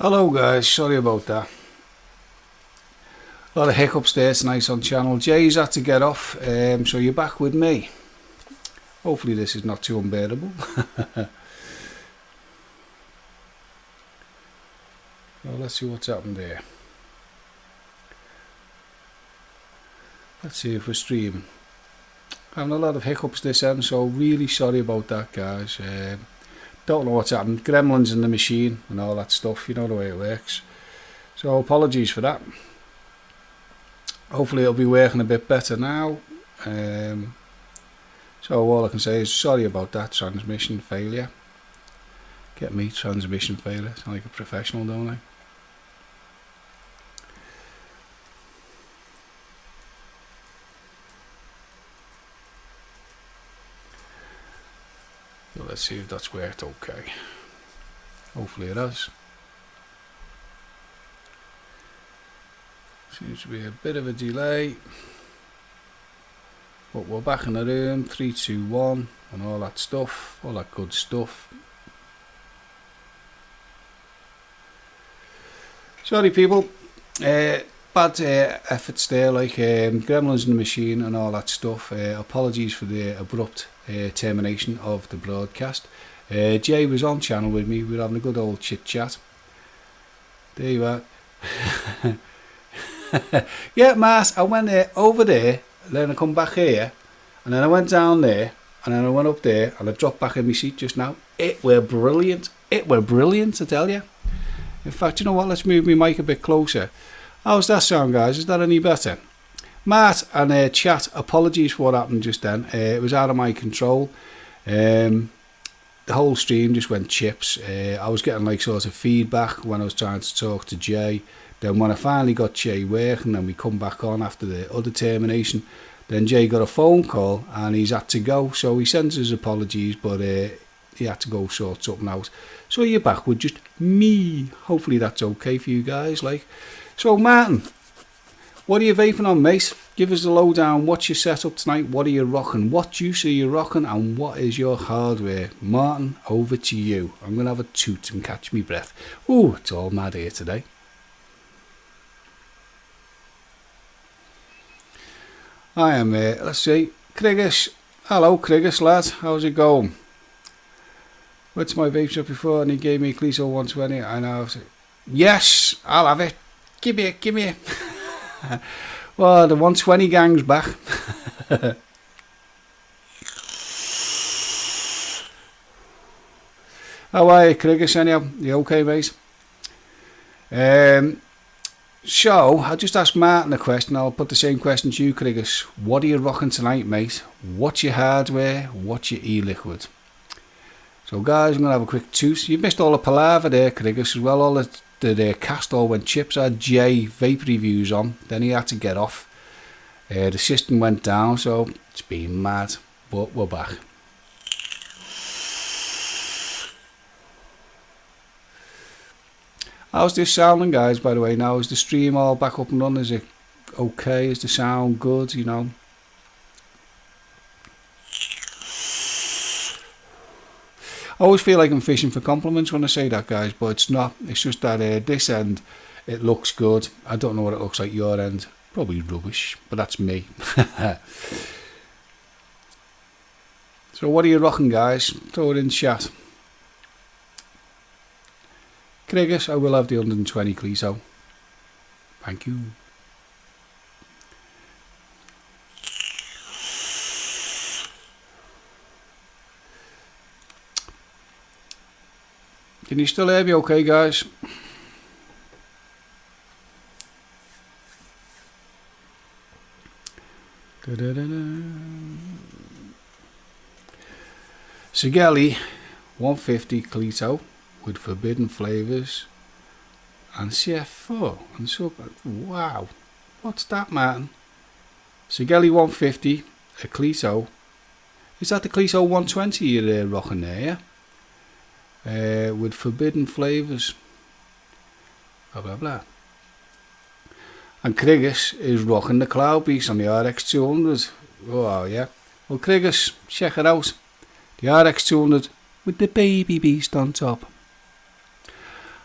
Hello guys, sorry about that. A lot of hiccups there tonight on channel. Jay's had to get off, so you're back with me. Hopefully this is not too unbearable. Well, let's see what's happened there. Let's see if we're streaming. Having a lot of hiccups this end, so really sorry about that guys. Don't know what's happened. Gremlins in the machine and all that stuff, you know the way it works. So apologies for that. Hopefully it'll be working a bit better now. So all I can say is sorry about that transmission failure. Get me, transmission failure. Sound like a professional, don't I? So let's see if that's worked okay. Hopefully it has. Seems to be a bit of a delay. But we're back in the room, 3, 2, 1 and all that stuff, all that good stuff. Sorry people, bad efforts there, like gremlins in the machine and all that stuff. Apologies for the abrupt termination of the broadcast. Jay was on channel with me, we were having a good old chit chat. There you are. Yeah Matt, I went over there, then I come back here, and then I went down there, and then I went up there, and I dropped back in my seat just now. It were brilliant. It were brilliant, I tell you. In fact, you know what, let's move my mic a bit closer. How's that sound guys? Is that any better? Matt and chat, apologies for what happened just then. It was out of my control. The whole stream just went chips. I was getting like sort of feedback when I was trying to talk to Jay. Then when I finally got Jay working and we come back on after the other termination, then Jay got a phone call and he's had to go. So he sends his apologies, but he had to go sort something out. So you're back with just me. Hopefully that's okay for you guys. Like, so Martin, what are you vaping on, mate? Give us the lowdown. What's your setup tonight? What are you rocking? What juice are you rocking? And what is your hardware? Martin, over to you. I'm going to have a toot and catch me breath. Ooh, it's all mad here today. I am let's see, Kriggis. Hello Kriggis lad, how's it going? Went to my vape shop before and he gave me a Cliso 120 and I was like, yes, I'll have it. Give me it. Well, the 120 gang's back. How are you Kriggis anyhow? You okay mate? So, I just asked Martin a question. I'll put the same question to you, Kriggis. What are you rocking tonight, mate? What's your hardware? What's your e-liquid? So, guys, I'm going to have a quick toot. You missed all the palaver there, Kriggis, as well. All the cast all went chips. I had Jay vape reviews on. Then he had to get off. The system went down, so it's been mad. But we're back. How's this sounding guys, by the way? Now is the stream all back up and running? Is it okay? Is the sound good, you know? I always feel like I'm fishing for compliments when I say that guys, but it's not. It's just that this end, it looks good. I don't know what it looks like your end. Probably rubbish, but that's me. So what are you rocking guys? Throw it in chat. Kriggis, I will have the 120 Cliso. Thank you. Can you still hear me okay, guys? E-Cig 150 Cliso. With forbidden flavours and CF4 and so wow, what's that man? E-Cig 150, a Cliso. Is that the Cliso 120 you're rocking there, yeah? With forbidden flavours, blah blah blah. And Kriggis is rocking the Cloud Beast on the RX200. Oh yeah, well Kriggis, check it out, the RX200 with the baby beast on top.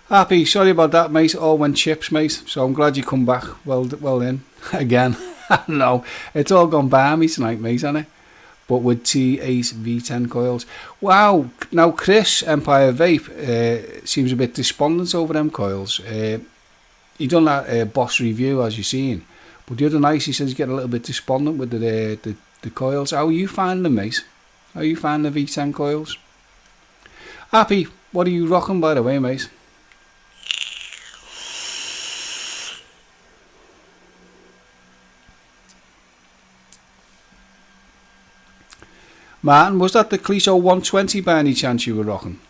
Happy, sorry about that, mate. All went chips, mate. So I'm glad you come back. Well in again. No, it's all gone balmy tonight, mate, hasn't it? But with T8 V10 coils. Wow. Now Chris, Empire Vape, seems a bit despondent over them coils. He done that boss review, as you've seen. But the other night he says he's getting a little bit despondent with the coils. How are you finding them, mate? How are you finding the V10 coils? Happy, what are you rocking, by the way, mate? Martin, was that the Cliso 120 by any chance you were rocking?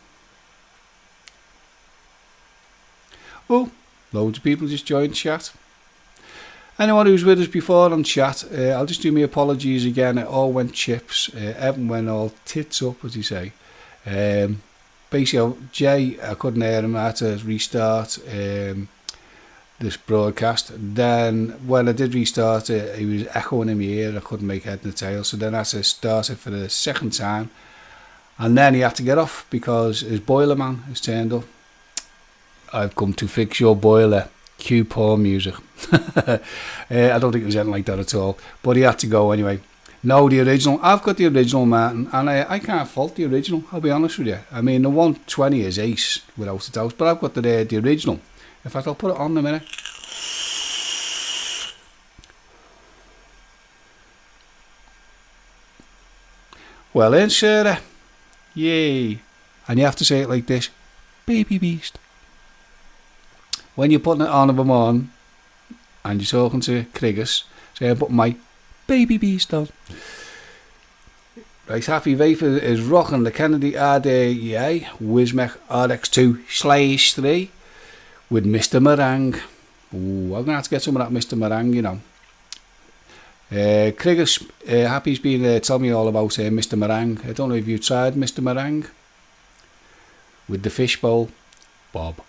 Oh, loads of people just joined chat. Anyone who's with us before on chat, I'll just do my apologies again. It all went chips. Evan went all tits up, as you say. Basically, Jay, I couldn't hear him. I had to restart this broadcast. Then when I did restart it, he was echoing in my ear. I couldn't make head and tail. So then I had to start it for the second time. And then he had to get off because his boiler man has turned up. I've come to fix your boiler. Cue porn music. I don't think it was anything like that at all. But he had to go anyway. No, the original. I've got the original, Martin, and I can't fault the original. I'll be honest with you. I mean, the 120 is ace without a doubt, but I've got the original. In fact, I'll put it on in a minute. Well in, Sarah. Yay. And you have to say it like this. Baby beast. When you're putting it on of them on, and you're talking to Kriggers, say, I'm putting my baby beast on. Right, Happy Vape is rocking the Kennedy RDA Wismec RX2/3 with Mr. Meringue. Ooh, I'm going to have to get some of that Mr. Meringue, you know. Kriggers, Happy's been telling me all about Mr. Meringue. I don't know if you've tried Mr. Meringue with the fishbowl. Bob.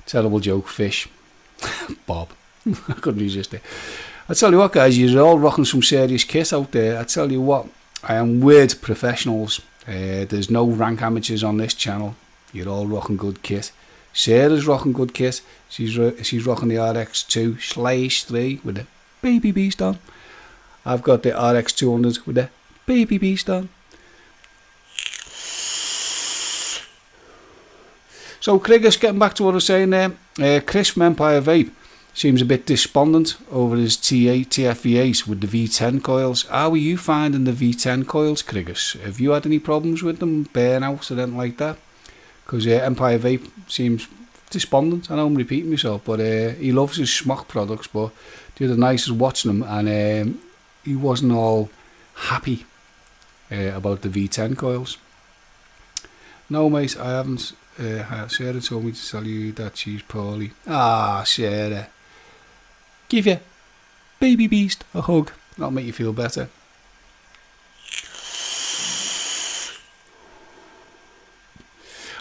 Terrible joke, fish. Bob. I couldn't resist it. I tell you what, guys, you're all rocking some serious kit out there. I tell you what, I am with professionals. There's no rank amateurs on this channel. You're all rocking good kit. Sarah's rocking good kit. She's rocking the RX2/3 with the baby beast on. I've got the RX200 with the baby beast on. So, Kriggers, getting back to what I was saying there, Chris from Empire Vape seems a bit despondent over his T8 TFV8 with the V10 coils. How are you finding the V10 coils, Kriggers? Have you had any problems with them, burnout or anything like that? Because Empire Vape seems despondent. I know I'm repeating myself, but he loves his smock products, but the other night I was watching him and he wasn't all happy about the V10 coils. No, mate, I haven't. Sarah told me to tell you that she's poorly. Ah, Sarah. Give you baby beast a hug. That'll make you feel better.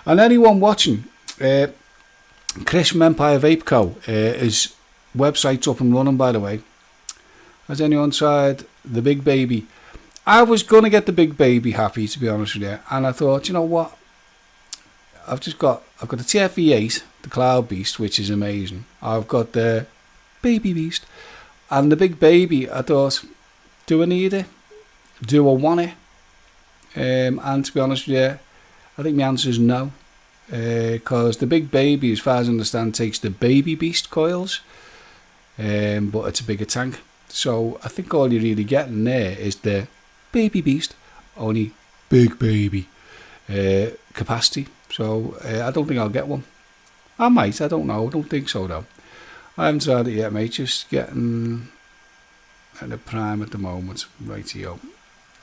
And anyone watching, Chris from Empire Vape Co. His website's up and running, by the way. Has anyone tried the Big Baby? I was going to get the Big Baby, Happy, to be honest with you. And I thought, you know what? I've got the TFV8, the Cloud Beast, which is amazing. I've got the Baby Beast. And the Big Baby, I thought, do I need it? Do I want it? And to be honest with you, I think my answer is no. Because the Big Baby, as far as I understand, takes the Baby Beast coils. But it's a bigger tank. So I think all you're really getting there is the Baby Beast, only Big Baby capacity. So I don't think I'll get one. I might, I don't know. I don't think so though. I haven't tried it yet, mate. Just getting at the prime at the moment. Rightio.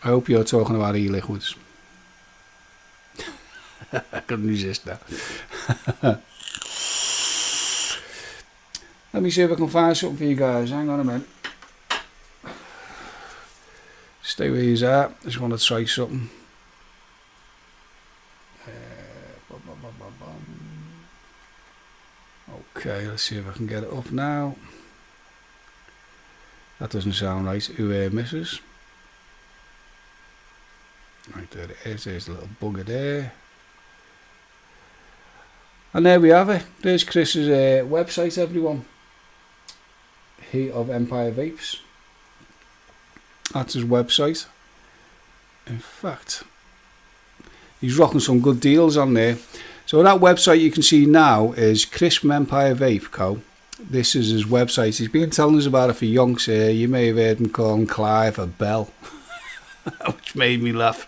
I hope you're talking about e-liquids. I couldn't resist that. Let me see if I can find something for you guys. Hang on a minute. Stay where you're at. I just want to try something. Okay, let's see if I can get it up now. That doesn't sound right. Who misses? Right, There it is. There's a little bugger there. And there we have it. There's Chris's website, everyone. He of Empire Vapes. That's his website. In fact, he's rocking some good deals on there. So that website you can see now is Chris from Empire Vape Co. This is his website. He's been telling us about it for yonks. You may have heard him call him Clive a Bell, which made me laugh.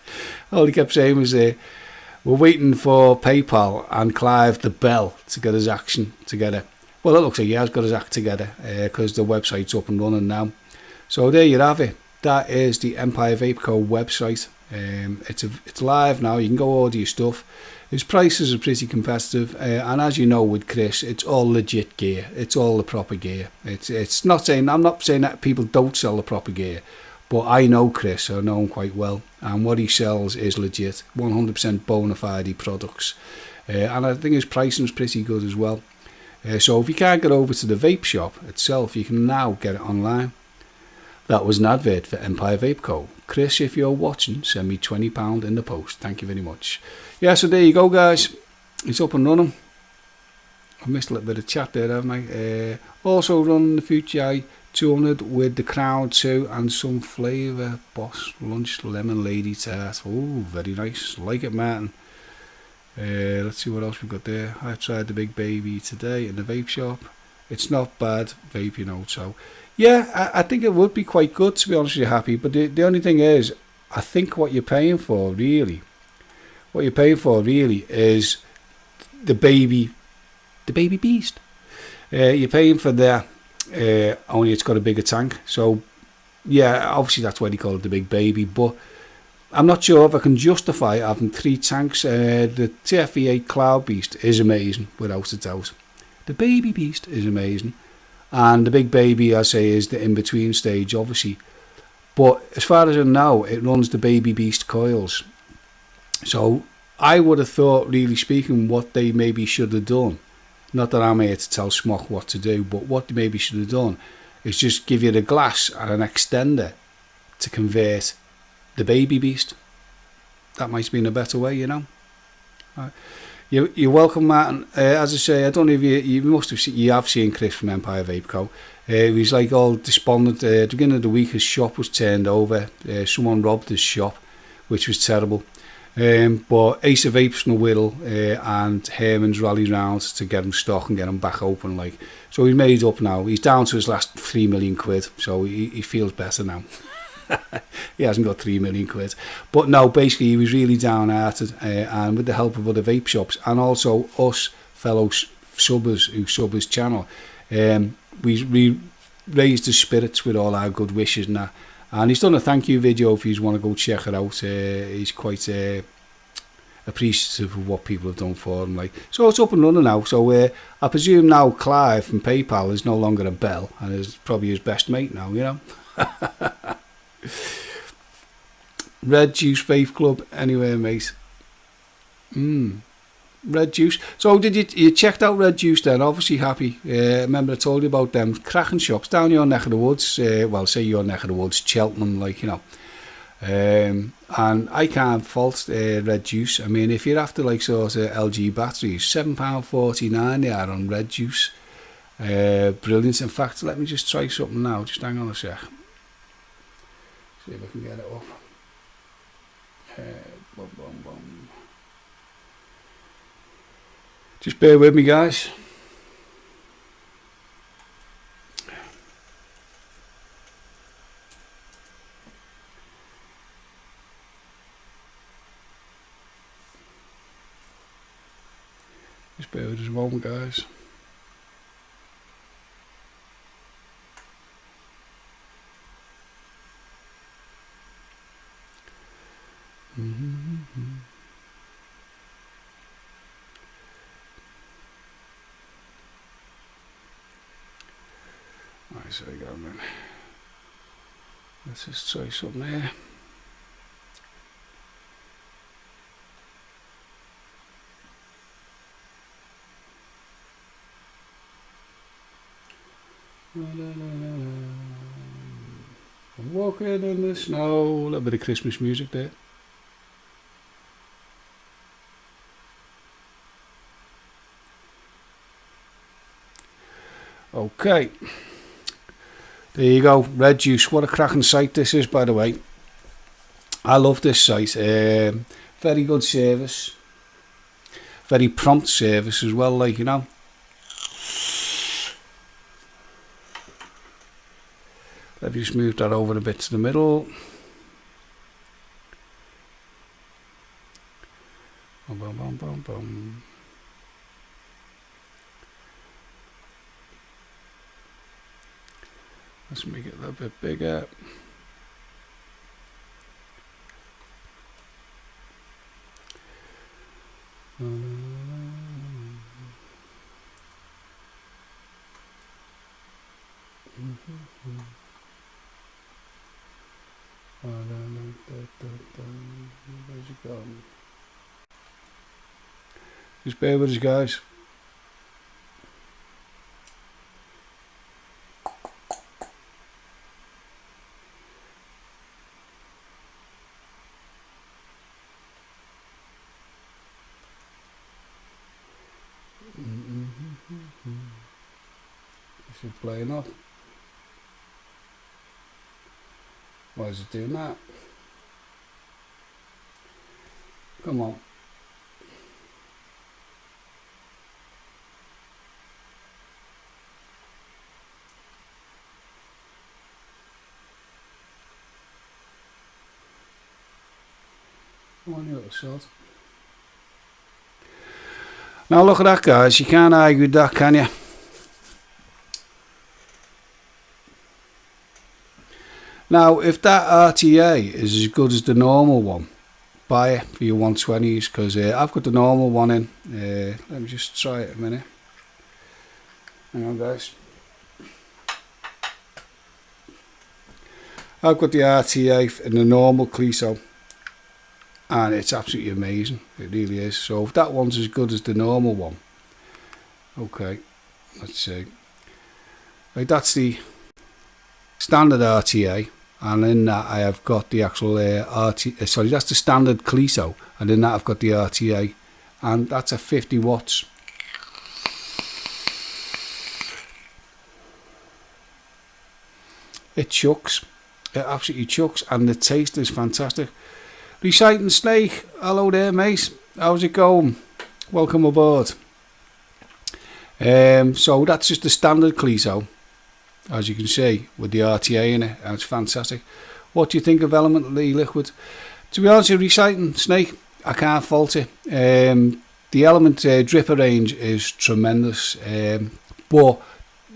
All he kept saying was, we're waiting for PayPal and Clive the Bell to get his action together. Well, it looks like he has got his act together because the website's up and running now. So there you have it. That is the Empire Vape Co. website. It's live now. You can go order your stuff. His prices are pretty competitive, and as you know with Chris, it's all legit gear. It's all the proper gear. It's not saying, I'm not saying that people don't sell the proper gear, but I know Chris. I know him quite well, and what he sells is legit, 100% bona fide products, and I think his pricing is pretty good as well. So if you can't get over to the vape shop itself, you can now get it online. That was an advert for Empire Vape Co. Chris, if you're watching, send me £20 in the post. Thank you very much. Yeah, so there you go, guys. It's up and running. I missed a little bit of chat there, haven't I? Also running the Fuji 200 with the Crowd 2 and some flavour Boss Lunch Lemon Lady Tart. Oh, very nice. Like it, Martin. Let's see what else we've got there. I tried the Big Baby today in the vape shop. It's not bad vape, you know, so... Yeah, I think it would be quite good, to be honest with you, Happy. But the only thing is, I think what you're paying for, really, is the baby beast. You're paying for that, only it's got a bigger tank. So, yeah, obviously that's why they call it the Big Baby. But I'm not sure if I can justify having 3 tanks. The TFE8 Cloud Beast is amazing, without a doubt. The Baby Beast is amazing. And the Big Baby, I say, is the in-between stage, obviously. But as far as I know, it runs the Baby Beast coils. So I would have thought, really speaking, what they maybe should have done, not that I'm here to tell Smock what to do, but what they maybe should have done is just give you the glass and an extender to convert the Baby Beast. That might have been a better way, you know. You're welcome, Martin. As I say, I don't know if you must have you have seen Chris from Empire Vape Co. He was like all despondent. At the beginning of the week, his shop was turned over. Someone robbed his shop, which was terrible. But Ace of Apes and Whittle and Herman's rallied round to get him stock and get him back open. Like, so he's made up now. He's down to his last 3 million quid, so he feels better now. He hasn't got 3 million quid, but no, basically he was really downhearted, and with the help of other vape shops and also us fellow subbers who sub his channel, we raised his spirits with all our good wishes and that, and he's done a thank you video if you want to go check it out. He's quite appreciative of what people have done for him, like, so it's up and running now. So I presume now Clive from PayPal is no longer a Bell and is probably his best mate now, you know. Red Juice Vape Club, anyway, mate. Red Juice. So did you checked out Red Juice then? Obviously Happy. Remember I told you about them cracking shops down your neck of the woods. Well, say your neck of the woods, Cheltenham, like, you know. And I can't fault Red Juice. I mean, if you're after like sort of LG batteries, £7.49 they are on Red Juice. Brilliant. In fact, let me just try something now. Just hang on a sec. See if I can get it up. Boom, boom, boom. Just bear with me, guys. Just bear with us a moment, guys. Right, so we go then. Let's just try something there. Walking in the snow. A little bit of Christmas music there. Okay. There you go. Red Juice. What a cracking site this is, by the way. I love this site. Very good service. Very prompt service as well, like, you know. Let me just move that over a bit to the middle. Boom, boom, boom, boom, boom. Let's make it a little bit bigger. Where's it gone? Just bear with us, guys. Is it playing up? Why is it doing that? Come on. Come on, you little sod. Now look at that, guys. You can't argue with that, can you? Now, if that RTA is as good as the normal one, buy it for your 120s, because I've got the normal one in. Let me just try it a minute. Hang on, guys. I've got the RTA in the normal Cliso, and it's absolutely amazing. It really is. So if that one's as good as the normal one, okay, let's see. Right, that's the standard RTA. And in that I have got the actual sorry, that's the standard Cliso, and in that I've got the RTA, and that's a 50 watts. It chucks, it absolutely chucks, and the taste is fantastic. Reciting Snake, hello there, mate. How's it going? Welcome aboard. So that's just the standard Cliso, as you can see, with the RTA in it, and it's fantastic. What do you think of Element E-Liquid? To be honest with you, Reciting Snake, I can't fault it. The Element dripper range is tremendous, but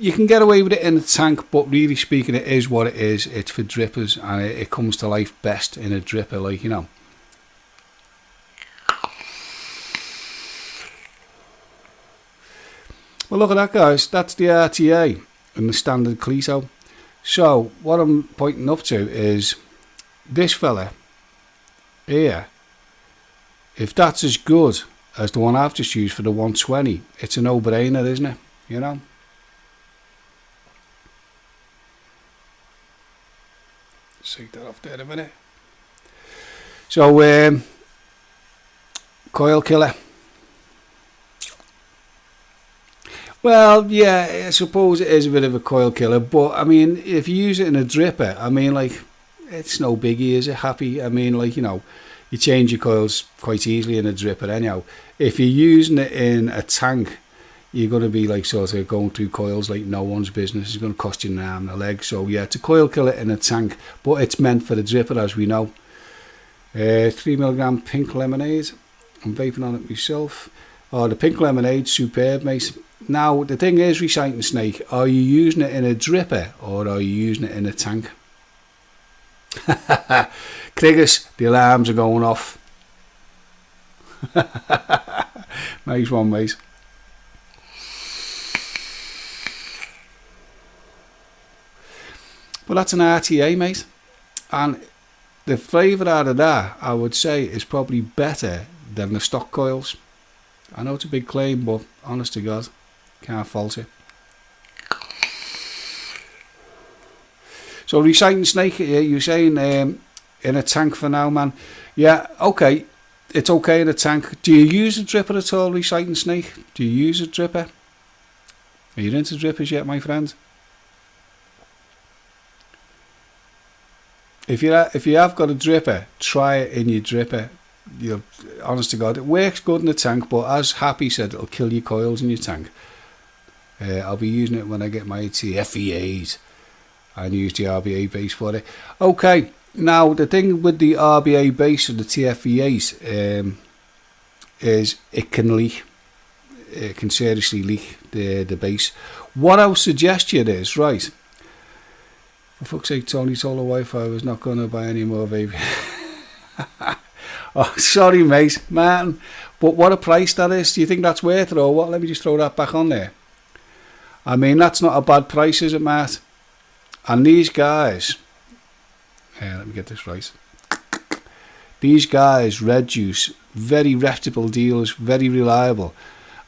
you can get away with it in a tank, but really speaking, it is what it is. It's for drippers, and it comes to life best in a dripper, like, you know. Well, look at that, guys. That's the RTA and the standard Cliso. So what I'm pointing up to is this fella here. If that's as good as the one I've just used for the 120, it's a no-brainer, isn't it? You know. Take that off there a minute. So coil killer. Well, yeah, I suppose it is a bit of a coil killer, but I mean, if you use it in a dripper, I mean, like, it's no biggie, is it? Happy? I mean, like, you know, you change your coils quite easily in a dripper anyhow. If you're using it in a tank, you're going to be like sort of going through coils like no one's business. It's going to cost you an arm and a leg. So yeah, it's a coil killer in a tank, but it's meant for the dripper, as we know. 3mg pink lemonade. I'm vaping on it myself. Oh, the pink lemonade, superb, mate. Now, the thing is, Reciting Snake, are you using it in a dripper or are you using it in a tank? Kriggers, the alarms are going off. Nice one, mate. But that's an RTA, mate. And the flavour out of that, I would say, is probably better than the stock coils. I know it's a big claim, but honest to God, can't fault it. So Reciting Snake, you're saying in a tank for now, man. Yeah, okay. It's okay in a tank. Do you use a dripper at all, Reciting Snake? Do you use a dripper? Are you into drippers yet, my friend? If you have got a dripper, try it in your dripper. You'll, honest to God, it works good in the tank, but as Happy said, it'll kill your coils in your tank. I'll be using it when I get my TFEAs and use the RBA base for it. Okay, now the thing with the RBA base and the TFEAs is it can leak. It can seriously leak the base. What I'll suggest you is, right, for fuck's sake, Tony told the wife I was not going to buy any more, baby. Oh, sorry, mate, man. But what a price that is. Do you think that's worth it or what? Let me just throw that back on there. I mean, that's not a bad price, is it, Matt? And these guys, let me get this right. These guys, Red Juice, very reputable dealers, very reliable.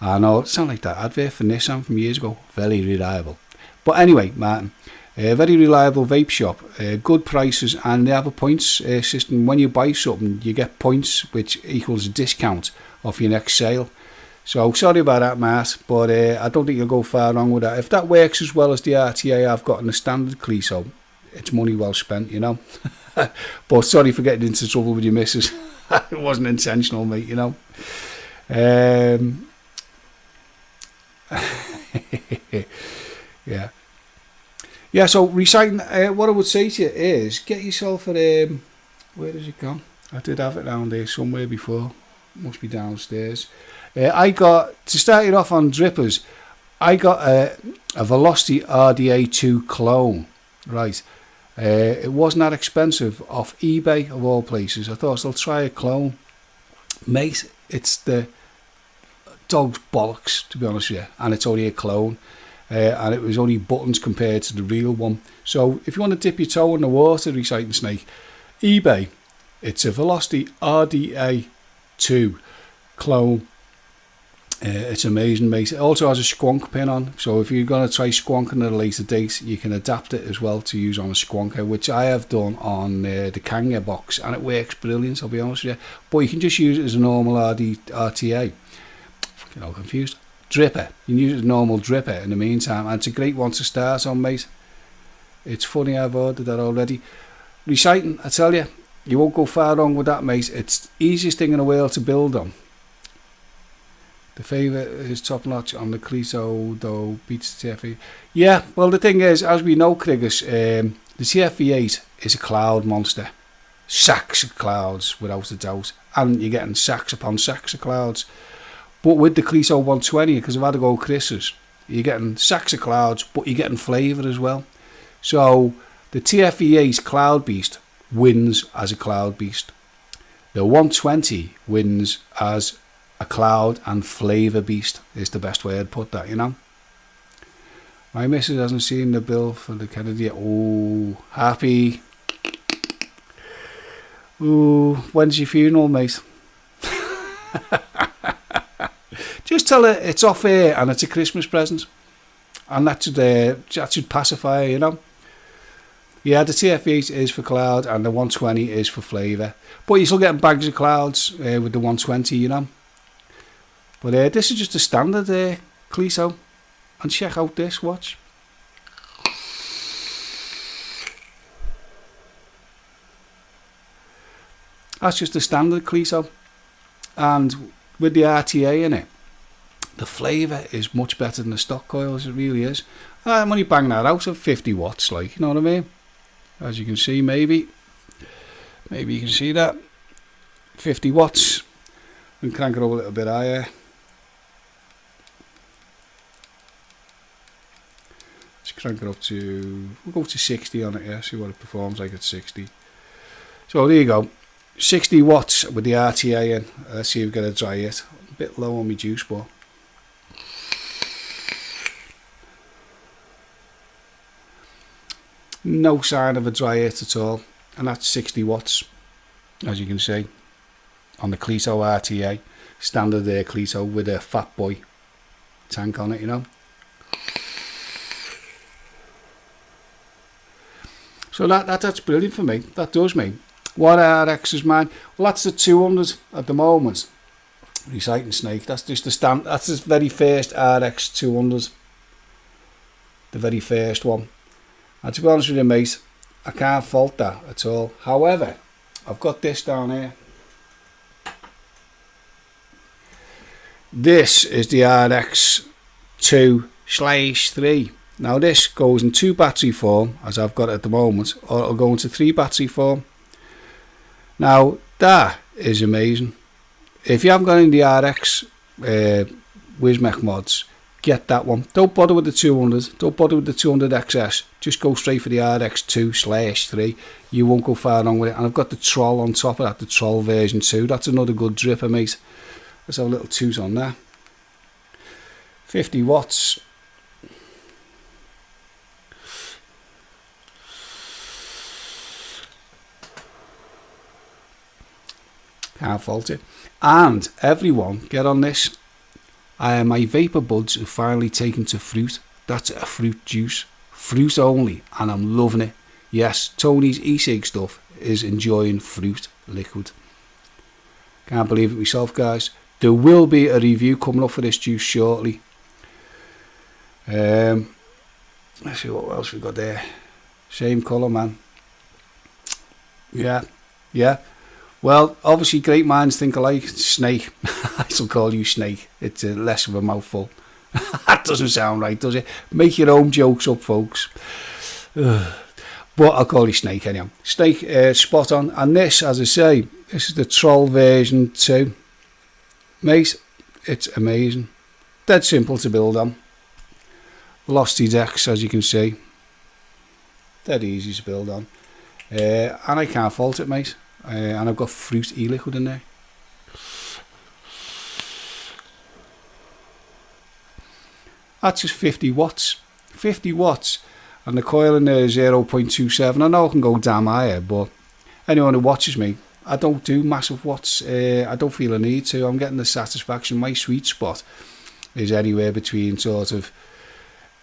I know, it sounded like that advert for Nissan from years ago. Very reliable. But anyway, Martin, very reliable vape shop, good prices, and they have a points system. When you buy something, you get points, which equals a discount off your next sale. So sorry about that, Matt, but I don't think you'll go far wrong with that. If that works as well as the RTA I've got in the standard Cliso, it's money well spent, you know. But sorry for getting into trouble with your missus. It wasn't intentional, mate, you know. Yeah, so recycling, what I would say to you is get yourself a, where has it gone? I did have it down there somewhere before, must be downstairs. I got, to start it off on drippers, I got a Velocity RDA2 clone, right. It wasn't that expensive off eBay of all places. I thought I'll try a clone. Mate, it's the dog's bollocks, to be honest with you, and it's only a clone. And it was only buttons compared to the real one. So if you want to dip your toe in the water, Recycling Snake, eBay, it's a Velocity RDA2 clone. It's amazing, mate. It also has a squonk pin on, so if you're going to try squonking at a later date, you can adapt it as well to use on a squonker, which I have done on the Kanga box, and it works brilliant, I'll be honest with you. But you can just use it as a normal RTA. Fucking all confused. Dripper. You can use it as a normal dripper in the meantime, and it's a great one to start on, mate. It's funny I've ordered that already. Recycling, I tell you, you won't go far wrong with that, mate. It's the easiest thing in the world to build on. The favourite is top notch on the Cliso, though, beats the TFE. Yeah, well, the thing is, as we know, Kriggers, the TFE8 is a cloud monster. Sacks of clouds, without a doubt. And you're getting sacks upon sacks of clouds. But with the Cliso 120, because I've had to go Chris's, you're getting sacks of clouds, but you're getting flavour as well. So the TFE8's Cloud Beast wins as a Cloud Beast. The 120 wins as a cloud and flavour beast, is the best way I'd put that, you know. My missus hasn't seen the bill for the Kennedy yet. Oh, Happy. Ooh, when's your funeral, mate? Just tell her it's off air and it's a Christmas present, and that should pacify her, you know. Yeah, the TF8 is for cloud and the 120 is for flavour, but you're still getting bags of clouds with the 120, you know. But this is just a standard Cliso, and check out this, watch. That's just a standard Cliso, and with the RTA in it, the flavour is much better than the stock coils, it really is. I'm only banging that out at 50 watts, like, you know what I mean? As you can see, maybe you can see that. 50 watts, and crank it up a little bit higher. Let's crank it up to, we'll go to 60 on it, yeah, see what it performs like at 60. So there you go, 60 watts with the RTA in. Let's see if we get a dry it. A bit low on my juice, but no sign of a dry hit at all, and that's 60 watts, as you can see, on the Cliso RTA, standard Cliso with a Fat Boy tank on it, you know. So that's brilliant for me. That does me. What RX is mine? Well, that's the 200 at the moment. Recycling Snake. That's just the stand. That's the very first RX 200. the very first one. And to be honest with you, mate, I can't fault that at all. However, I've got this down here. This is the RX2/3. Now this goes in 2 battery form, as I've got at the moment, or it'll go into 3 battery form. Now that is amazing. If you haven't got any of the RX WizMech mods, get that one. Don't bother with the 200, don't bother with the 200 XS, just go straight for the RX2/3. You won't go far wrong with it. And I've got the Troll on top of that, the Troll version 2. That's another good dripper, mate. Let's have a little toot on that. 50 watts. Can't fault it. And everyone, get on this. My vapor buds have finally taken to fruit. That's a fruit juice. Fruit only. And I'm loving it. Yes, Tony's E-Cig stuff is enjoying fruit liquid. Can't believe it myself, guys. There will be a review coming up for this juice shortly. Let's see what else we got there. Same colour, man. Yeah. Well, obviously great minds think alike. Snake. I shall call you Snake. It's less of a mouthful. That doesn't sound right, does it? Make your own jokes up, folks. But I'll call you Snake anyhow. Snake, spot on. And this, as I say, this is the Troll version 2. Mate, it's amazing. Dead simple to build on. Velocity decks, as you can see. Dead easy to build on. And I can't fault it, mate. And I've got fruit e-liquid in there. That's just 50 watts. 50 watts. And the coil in there is 0.27. I know I can go damn higher, but anyone who watches me, I don't do massive watts. I don't feel a need to. I'm getting the satisfaction. My sweet spot is anywhere between sort of,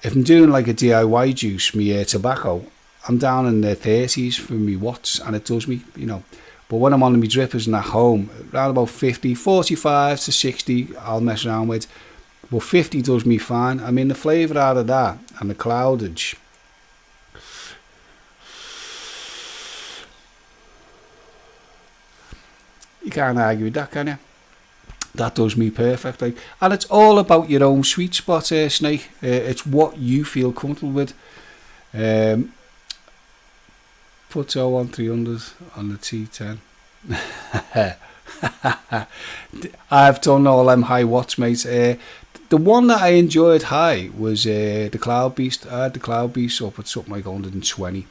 if I'm doing like a DIY juice, me tobacco, I'm down in the 30s for me watts, and it does me, you know. But when I'm on my drippers and at home, around about 50, 45 to 60, I'll mess around with. But 50 does me fine. I mean, the flavour out of that and the cloudage. You can't argue with that, can you? That does me perfectly. And it's all about your own sweet spot here, Snake. It's what you feel comfortable with. Put 01300 on the T10. I've done all them high watts, mate. The one that I enjoyed high was the Cloud Beast. I had the Cloud Beast up at something like 120.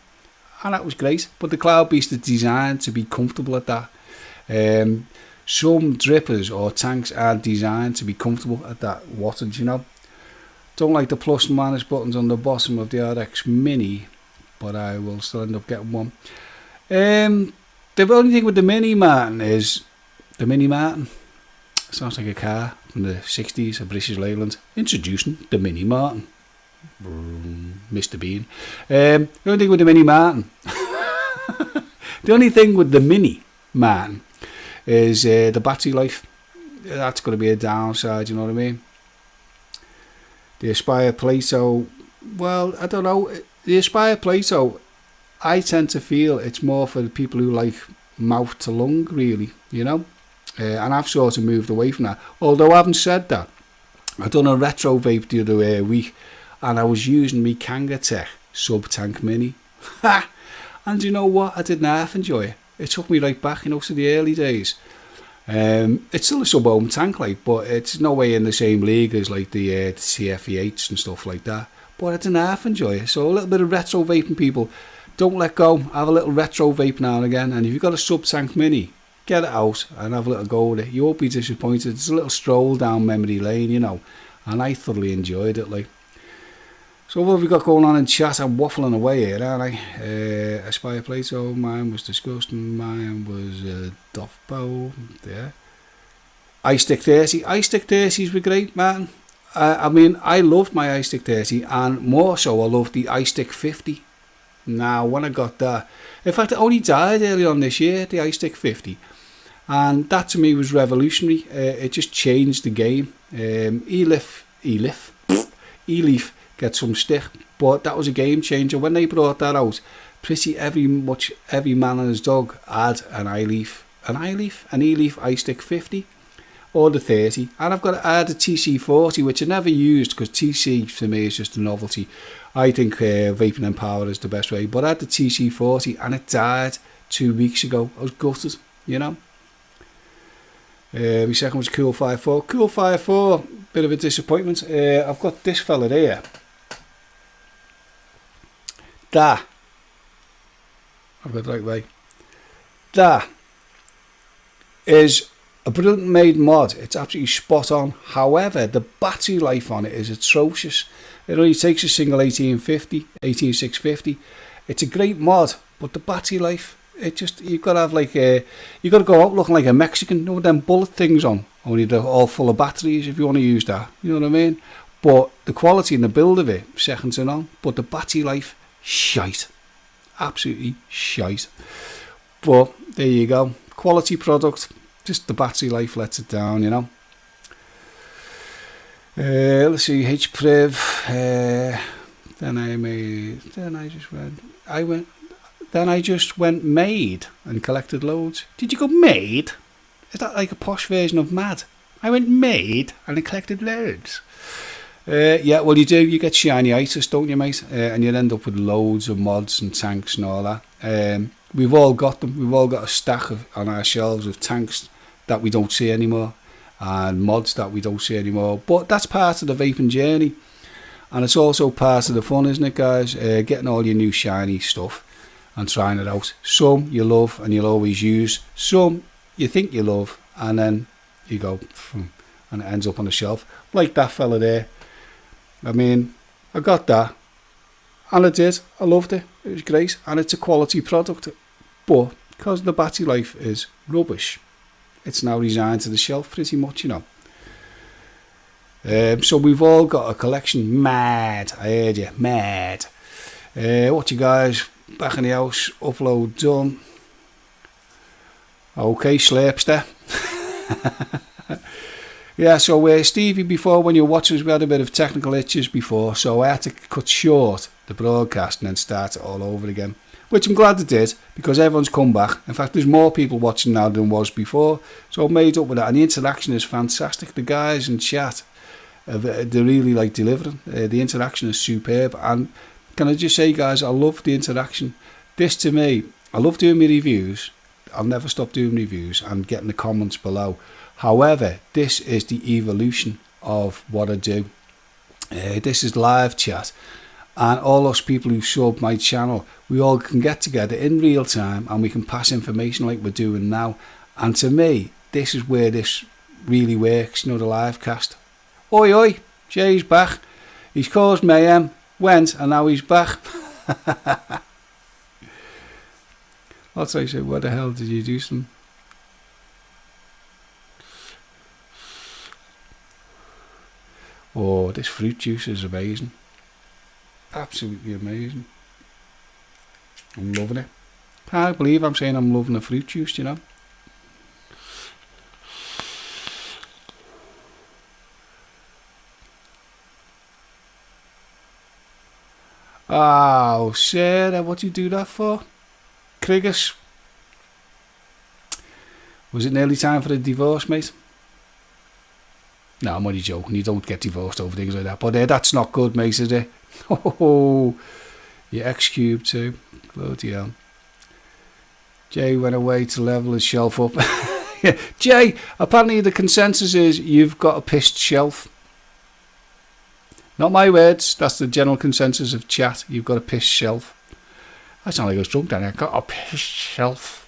And that was great. But the Cloud Beast is designed to be comfortable at that. Some drippers or tanks are designed to be comfortable at that wattage, you know. Don't like the plus and minus buttons on the bottom of the RX Mini, but I will still end up getting one. The only thing with the Mini Martin is, the Mini Martin sounds like a car from the 60s, a British Leyland. Introducing the Mini Martin. Mr. Bean. The only thing with the Mini Martin, the only thing with the Mini Martin is the battery life. That's going to be a downside, you know what I mean? The Aspire Plato, well, I don't know. The Aspire Plato, I tend to feel it's more for the people who like mouth to lung, really, you know? And I've sort of moved away from that. Although, having said that, I've done a retro vape the other week, and I was using my Kangatech Sub-Tank Mini. And you know what? I didn't half enjoy it. It took me right back, you know, to the early days. It's still a sub-ohm tank, like, but it's no way in the same league as like the CFE8s and stuff like that. But I didn't half enjoy it. So a little bit of retro vaping, people. Don't let go. Have a little retro vape now and again. And if you've got a sub-tank Mini, get it out and have a little go with it. You won't be disappointed. It's a little stroll down memory lane, you know. And I thoroughly enjoyed it, like. So what have we got going on in chat? I'm waffling away here, aren't I? Aspire Plato, mine was disgusting. Mine was Dofbo. Yeah. iStick 30. iStick 30s were great, man. I mean, I loved my iStick 30, and more so, I loved the iStick 50. Now, when I got that, in fact, it only died early on this year, the iStick 50. And that to me was revolutionary. It just changed the game. E-Leaf get some stick. But that was a game changer. When they brought that out, pretty every man and his dog had an E-Leaf iStick 50 or the 30. And I had a TC40, which I never used because TC for me is just a novelty. I think vaping empowered is the best way. But I had the TC40 and it died 2 weeks ago. I was gutted, you know. My second was Cool 54. Cool 54, bit of a disappointment. I've got this fella here. That. I've got the right way. That is a brilliant made mod. It's absolutely spot on. However, the battery life on it is atrocious. It only takes a single 18650. It's a great mod, but the battery life, it just, you've got to have like you've got to go out looking like a Mexican, you know, with them bullet things on. Only they're all full of batteries if you want to use that. You know what I mean? But the quality and the build of it, second to none. But the battery life, shite. Absolutely shite. But there you go. Quality product. Just the battery life lets it down, you know. Let's see, HPriv. Then I just went made and collected loads. Did you go made? Is that like a posh version of mad? I went made and I collected loads. Yeah, well you do. You get shiny itis, don't you, mate? And you end up with loads of mods and tanks and all that. We've all got them. We've all got a stack on our shelves of tanks that we don't see anymore and mods that we don't see anymore. But that's part of the vaping journey. And it's also part of the fun, isn't it, guys? Getting all your new shiny stuff and trying it out. Some you love and you'll always use. Some you think you love and then you go and it ends up on the shelf. Like that fella there. I mean, I got that and I did. I loved it. It was great and it's a quality product. But because the battery life is rubbish, it's now resigned to the shelf pretty much, you know. So we've all got a collection. Mad. I heard you. Mad. What you guys? Back in the house. Upload done. Okay, Slurpster. Yeah, so Stevie, before when you watch us, we had a bit of technical itches before, so I had to cut short the broadcast and then start it all over again. Which I'm glad I did, because everyone's come back. In fact, there's more people watching now than was before, so I made up with that. And the interaction is fantastic. The guys in chat, they really like delivering. The interaction is superb. And can I just say, guys, I love the interaction. This, to me, I love doing my reviews. I'll never stop doing reviews and getting the comments below. However, this is the evolution of what I do. This is live chat. And all those people who sub my channel, we all can get together in real time and we can pass information like we're doing now. And to me, this is where this really works, you know, the live cast. Oi, oi, Jay's back. He's caused mayhem, went, and now he's back. What's I say, what the hell did you do some? Oh, this fruit juice is amazing. Absolutely amazing. I'm loving it. Can't believe I'm saying I'm loving the fruit juice, you know. Oh, Sarah, what do you do that for? Kriggers. Was it nearly time for a divorce, mate? No, I'm only joking. You don't get divorced over things like that. But that's not good, mate, is it? Oh, your X-Cube too. Bloody hell. Jay went away to level his shelf up. Yeah. Jay, apparently the consensus is you've got a pissed shelf. Not my words. That's the general consensus of chat. You've got a pissed shelf. I sound like I was drunk then. I've got a pissed shelf.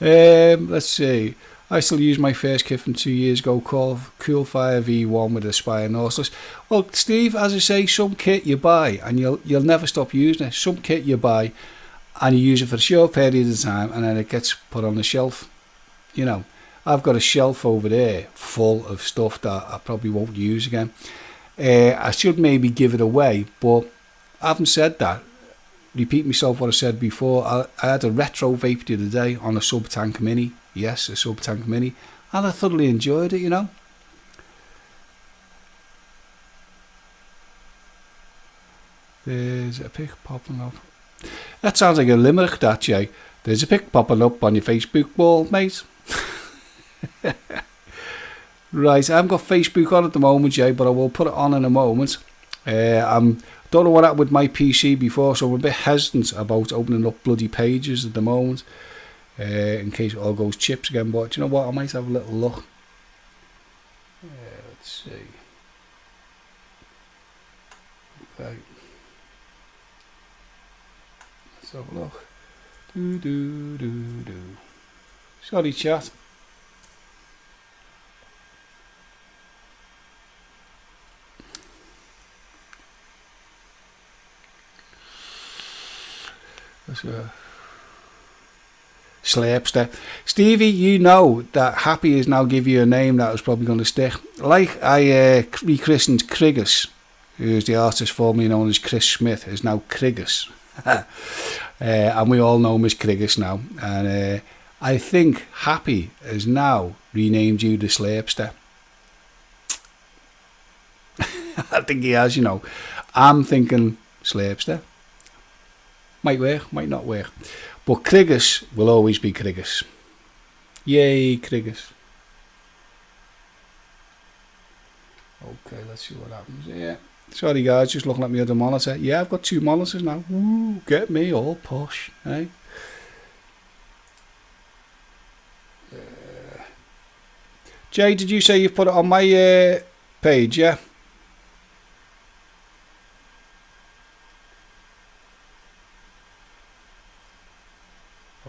Let's see. I still use my first kit from 2 years ago called Cool Fire V1 with Aspire Nautilus. Well, Steve, as I say, some kit you buy and you'll never stop using it. Some kit you buy and you use it for a short period of time and then it gets put on the shelf. You know, I've got a shelf over there full of stuff that I probably won't use again. I should maybe give it away, but I haven't said that. Repeat myself what I said before. I had a retro vape the other day on a Sub-Tank Mini. Yes, a Sub-Tank Mini. And I thoroughly enjoyed it, you know. There's a pic popping up. That sounds like a limerick, that, Jay. There's a pic popping up on your Facebook wall, mate. Right, I haven't got Facebook on at the moment, Jay, but I will put it on in a moment. I'm don't know what happened with my PC before, so I'm a bit hesitant about opening up bloody pages at the moment, in case it all goes chips again. But you know what, I might have a little look. Let's see. Okay, let's have a look. Sorry, chat. Slapster. Stevie, you know that Happy is now giving you a name that was probably going to stick. Like I rechristened Krigus, who's the artist formerly known as Chris Smith, is now Krigus. And we all know Miss Krigus now. And I think Happy has now renamed you the Slapster. I think he has, you know. I'm thinking Slapster. Might work, might not work. But Krigus will always be Krigus. Yay, Krigus. Okay, let's see what happens here. Sorry guys, just looking at my other monitor. Yeah, I've got 2 monitors now. Woo, get me all posh, eh? Jay, did you say you put it on my page, yeah?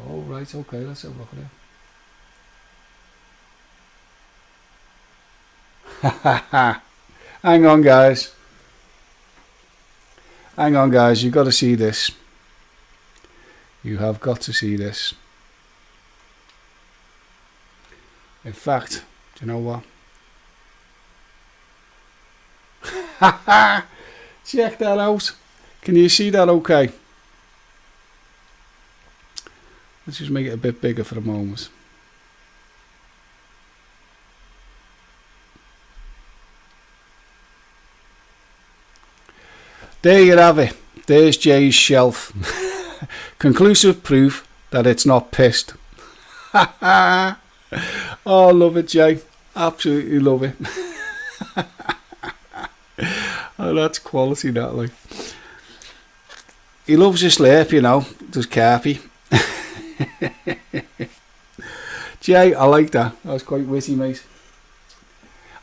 Oh, right, okay, let's have a look at it. Hang on, guys. Hang on, guys, you've got to see this. You have got to see this. In fact, do you know what? Check that out. Can you see that okay? Let's just make it a bit bigger for the moment. There you have it. There's Jay's shelf. Conclusive proof that it's not pissed. Oh, I love it, Jay. Absolutely love it. Oh, that's quality, that, like. He loves his slurp, you know. Does Carpy. Jay, I like that. That was quite witty, mate.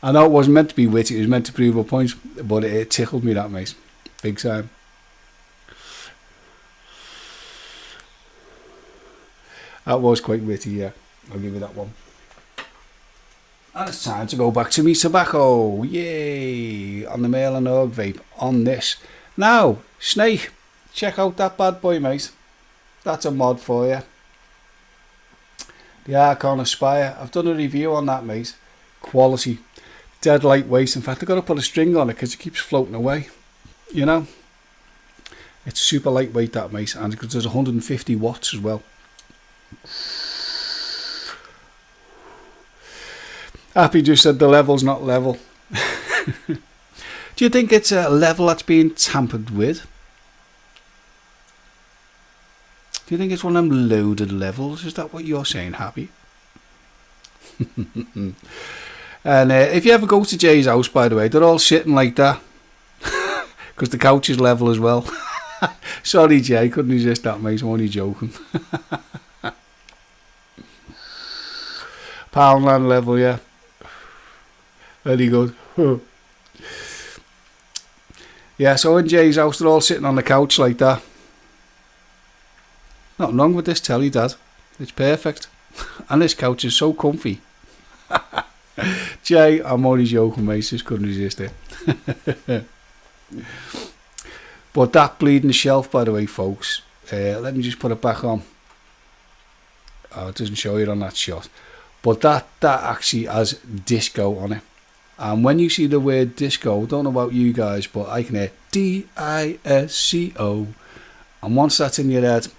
I know it wasn't meant to be witty, it was meant to prove a point, but it tickled me, that, mate. Big time. That was quite witty, yeah. I'll give you that one. And it's time to go back to me tobacco. Yay! On the Male and Org vape. On this. Now, Snake, check out that bad boy, mate. That's a mod for you. The Archon Aspire. I've done a review on that, mate. Quality. Dead lightweight. In fact, I've got to put a string on it because it keeps floating away. You know? It's super lightweight, that, mate. And because there's 150 watts as well. Happy just said the level's not level. Do you think it's a level that's being tampered with? Do you think it's one of them loaded levels? Is that what you're saying, Happy? And if you ever go to Jay's house, by the way, they're all sitting like that. Because the couch is level as well. Sorry, Jay, couldn't resist that, mate. I'm only joking. Poundland level, yeah. Very good. Yeah, so in Jay's house, they're all sitting on the couch like that. Nothing wrong with this telly, Dad. It's perfect. And this couch is so comfy. Jay, I'm only joking, mate. Just couldn't resist it. But that bleeding shelf, by the way, folks. Let me just put it back on. Oh, it doesn't show you on that shot. But that actually has disco on it. And when you see the word disco, I don't know about you guys, but I can hear D-I-S-C-O. And once that's in your head,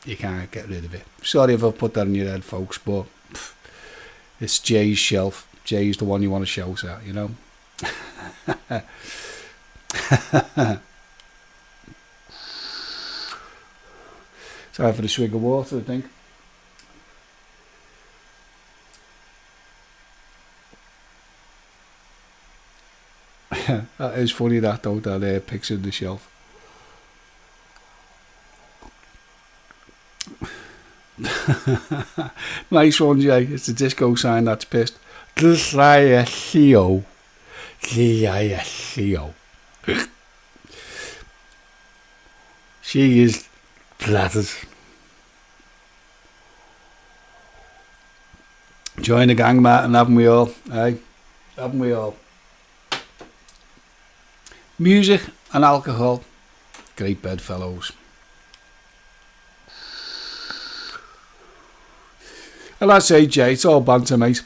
you can't get rid of it. Sorry if I've put that in your head, folks, but it's Jay's shelf. Jay's the one you want to shout at, you know. Time for the swig of water, I think. That is funny, that though, that picture of the shelf. Nice one, Jay. It's the disco sign that's pissed. Theo. She is flattered. Join the gang, Martin, haven't we all? Hey, haven't we all? Music and alcohol. Great bedfellows. And I say, Jay, it's all banter, mate.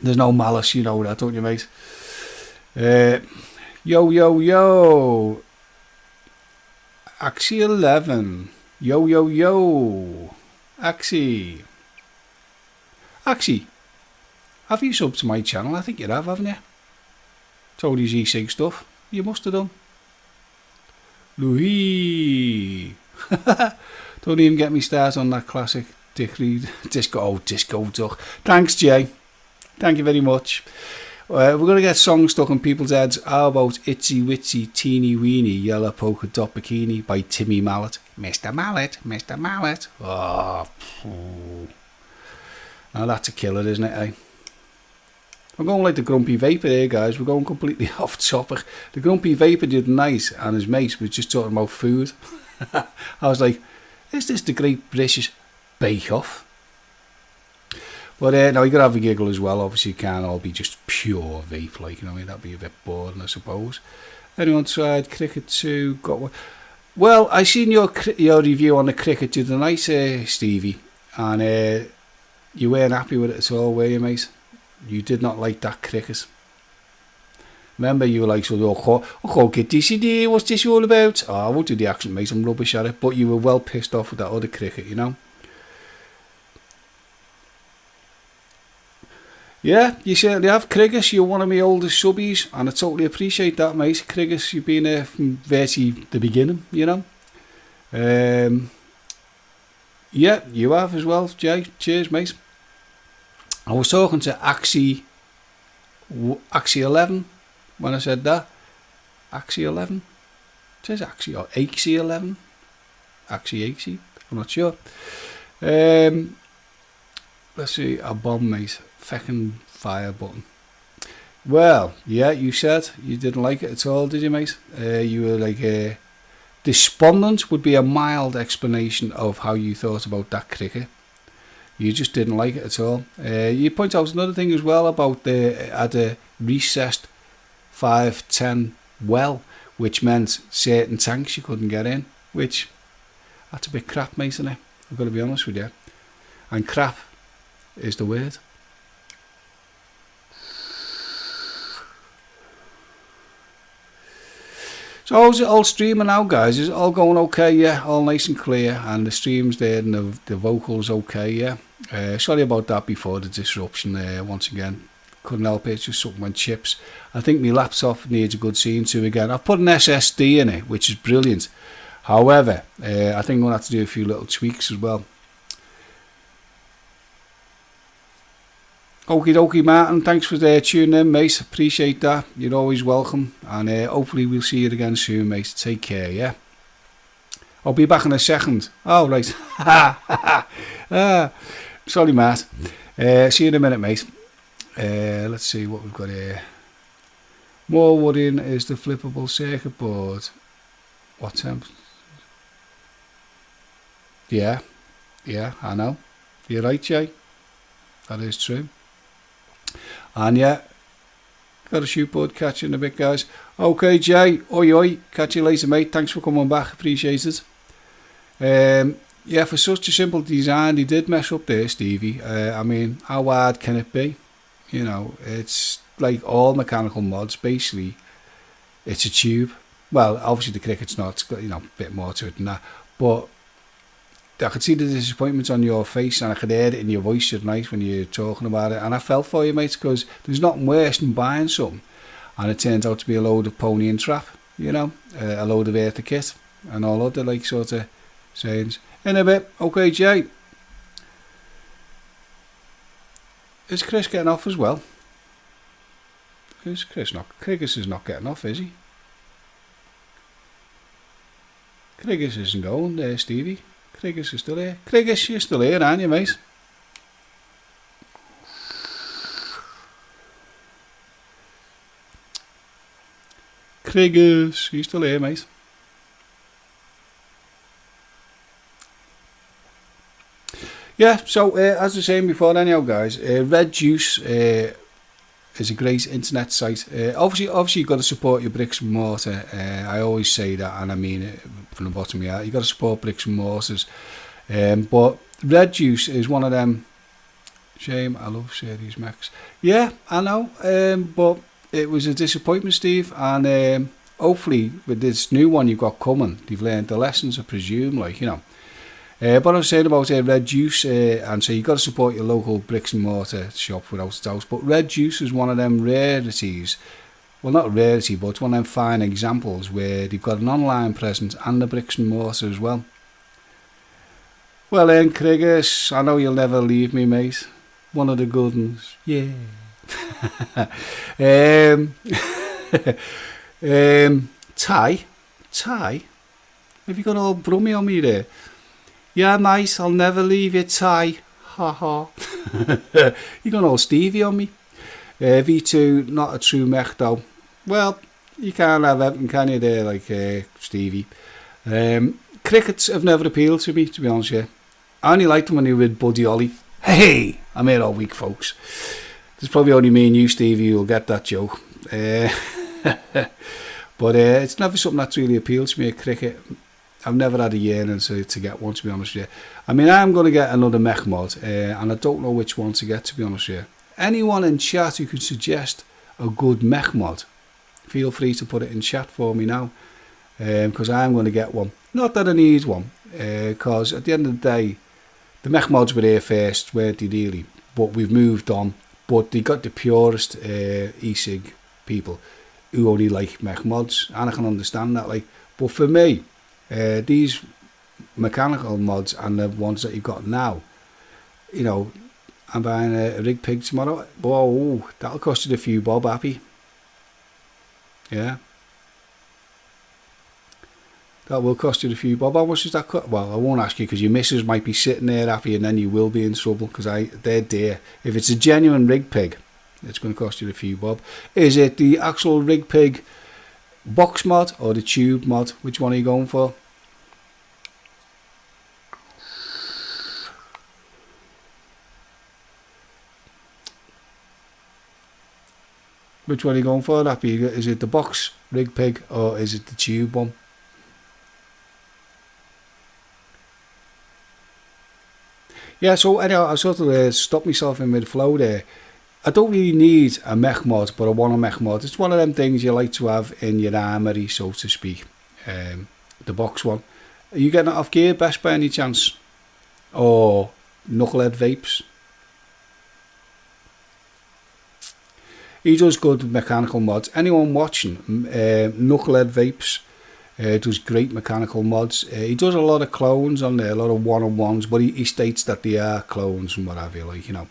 There's no malice, you know that, don't you, mate? Yo. Axie 11. Yo. Axie, have you subbed to my channel? I think you have, haven't you? Told his E-Cig stuff. You must have done. Louis. Don't even get me started on that classic disco duck. Thanks, Jay. Thank you very much. We're going to get songs stuck in people's heads. How about Itsy Witsy Teeny Weeny Yellow Polka Dot Bikini by Timmy Mallet? Mr. Mallet. Oh, now that's a killer, isn't it, eh? We're going like the Grumpy Vapor here, guys. We're going completely off topic. The Grumpy Vapor did nice, and his mate was just talking about food. I was like, is this the Great British Bake Off? But now you got to have a giggle as well. Obviously, it can't all be just pure vape, like, you know, that'd be a bit boring, I suppose. Anyone tried cricket 2? Got one? Well, I seen your review on the cricket the other night, Stevie, and you weren't happy with it at all, were you, mate? You did not like that cricket. Remember, you were like, get DCD, what's this all about? Oh, I won't do the accent, mate, I'm rubbish at it. But you were well pissed off with that other cricket, you know? Yeah, you certainly have. Kriggis, you're one of my oldest subbies, and I totally appreciate that, mate. Kriggis, you've been there from virtually the beginning, you know? Yeah, you have as well, Jay. Cheers, mate. I was talking to Axie 11 when I said that. Axie 11? It says Axie or Axie 11? Axie. I'm not sure. Let's see, a bomb, mate. Feckin' fire button. Well, yeah, you said you didn't like it at all, did you, mate? You were like, despondent would be a mild explanation of how you thought about that cricket. You just didn't like it at all. You point out another thing as well about had a recessed 510 well, which meant certain tanks you couldn't get in, which, that's a bit crap, mate, isn't it? I've got to be honest with you. And crap is the word. So how's it all streaming now, guys? Is it all going okay? Yeah, all nice and clear, and the stream's there and the vocals okay, yeah. Sorry about that before, the disruption there, once again. Couldn't help it, it's just something went chips. I think my laptop needs a good seeing to again. I've put an SSD in it, which is brilliant. However, I think I'm going to have to do a few little tweaks as well. Okie dokie, Martin, thanks for tuning in, mate. Appreciate that. You're always welcome. And hopefully we'll see you again soon, mate. Take care, yeah? I'll be back in a second. Oh, right. Sorry, Matt. See you in a minute, mate. Let's see what we've got here. More wood in is the flippable circuit board. What temp? Yeah, I know. You're right, Jay. That is true. And yeah, got a shoot board. Catch you in a bit, guys. Okay, Jay. Oi. Catch you later, mate. Thanks for coming back. Appreciate it. Yeah, for such a simple design, he did mess up there, Stevie. I mean, how hard can it be? You know, it's like all mechanical mods, basically. It's a tube. Well, obviously the cricket's not. It's got, you know, a bit more to it than that. But I could see the disappointment on your face, and I could hear it in your voice tonight when you're talking about it. And I felt for you, mate, because there's nothing worse than buying something and it turns out to be a load of pony and trap, you know, a load of earther kit and all other like sort of sayings. In a bit. Okay, Jay. Is Chris getting off as well? Is Chris not? Krigus is not getting off, is he? Krigus isn't going there, Stevie. Krigus is still here. Krigus, you're still here, aren't you, mate? Krigus, you still here, mate? Yeah, so as I was saying before, anyhow, guys, Red Juice is a great internet site. Obviously, you've got to support your bricks and mortar. I always say that, and I mean it from the bottom of my heart. You've got to support bricks and mortars. But Red Juice is one of them. Shame, I love Series Max. Yeah, I know, but it was a disappointment, Steve, and hopefully with this new one you've got coming, they've learned the lessons, I presume, like, you know. But I was saying about Red Juice, and so you've got to support your local bricks and mortar shop without a doubt. But Red Juice is one of them rarities, well, not a rarity, but it's one of them fine examples where they've got an online presence and the bricks and mortar as well. Well then, Krigus, I know you'll never leave me, mate. One of the good ones. Yeah. Ty? Have you got all brummy on me there? Yeah, mate, I'll never leave you, Ty. Ha ha. You got all Stevie on me. V2, not a true mech though. Well, you can't have everything, can you, there, like Stevie. Crickets have never appealed to me, to be honest with you. I only liked them when they were with Buddy Holly. Hey, I'm here all week, folks. There's probably only me and you, Stevie, who'll get that joke. But it's never something that's really appealed to me, a cricket. I've never had a yearning to get one, to be honest with you. I mean, I'm going to get another mech mod, and I don't know which one to get, to be honest with you. Anyone in chat who could suggest a good mech mod, feel free to put it in chat for me now, because I'm going to get one. Not that I need one, because at the end of the day, the mech mods were here first, weren't they really? But we've moved on. But they got the purest E-Cig people who only like mech mods, and I can understand that. Like, but for me, these mechanical mods and the ones that you've got now, you know, I'm buying a rig pig tomorrow. Whoa, that'll cost you a few bob, happy. Yeah. That will cost you a few bob. How much does that cost? Well, I won't ask you because your missus might be sitting there happy, and then you will be in trouble because they're dear. If it's a genuine rig pig, it's going to cost you a few bob. Is it the actual rig pig box mod or the tube mod? Which one are you going for? Which one are you going for, Happy? Is it the box rig pig or is it the tube one? Yeah, so anyhow, I sort of stopped myself in mid-flow there. I don't really need a mech mod, but I want a mech mod. It's one of them things you like to have in your armory, so to speak. The box one. Are you getting it off Gear Best by any chance? Or Knucklehead Vapes? He does good mechanical mods. Anyone watching, Knucklehead Vapes does great mechanical mods. He does a lot of clones on there, a lot of one-on-ones, but he states that they are clones and what have you, like, you know.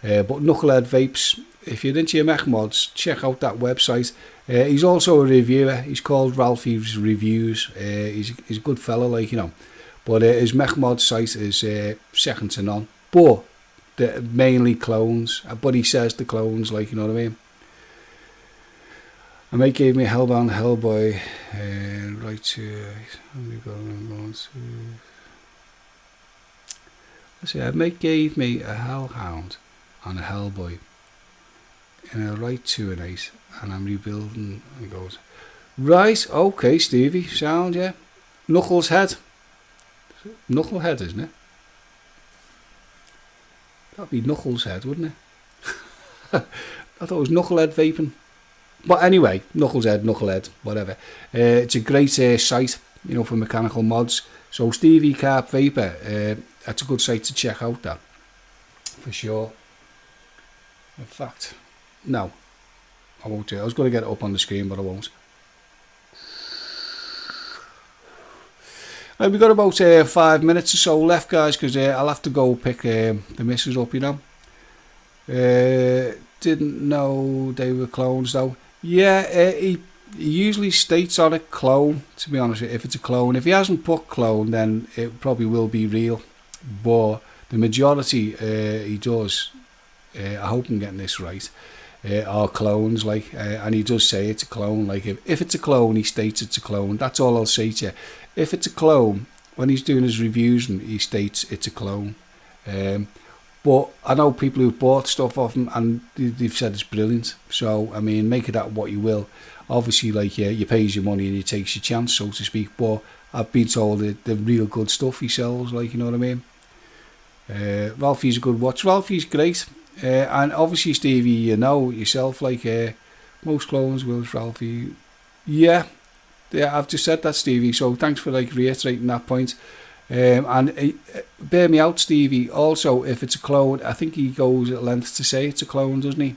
But Knucklehead Vapes, if you're into your mech mods, check out that website. He's also a reviewer. He's called Ralphie's Reviews. He's a good fella, like, you know. But his mech mod site is second to none. But they're mainly clones. But he says the clones, like, you know what I mean. A mate gave me a Hellbound Hellboy, right to, let's see, a mate gave me a Hellhound and a Hellboy in a right 2 and 8, and I'm rebuilding, and he goes, right, okay, Stevie, sound, yeah. Knuckles Head, Knucklehead, isn't it? That'd be Knuckles Head, wouldn't it? I thought it was Knucklehead Vaping. But anyway, Knucklehead, whatever. It's a great site, you know, for mechanical mods. So Stevie Carp Vapor, that's a good site to check out, that, for sure. In fact, no, I won't do it. I was going to get it up on the screen, but I won't. Right, we've got about 5 minutes or so left, guys, because I'll have to go pick the missus up, you know. Didn't know they were clones, though. Yeah, he usually states on it clone, to be honest with you, if it's a clone. If he hasn't put clone, then it probably will be real. But the majority he does, I hope I'm getting this right, are clones, like, and he does say it's a clone. Like, if it's a clone, he states it's a clone. That's all I'll say to you. If it's a clone, when he's doing his reviews, he states it's a clone. But I know people who've bought stuff off him and they've said it's brilliant. So, I mean, make it that what you will. Obviously, like, you pays your money and you takes your chance, so to speak. But I've been told the real good stuff he sells, like, you know what I mean? Ralphie's a good watch. Ralphie's great. And obviously, Stevie, you know yourself, like, most clones will Ralphie. Yeah, I've just said that, Stevie. So thanks for, like, reiterating that point. And bear me out, Stevie. Also, if it's a clone, I think he goes at length to say it's a clone, doesn't he?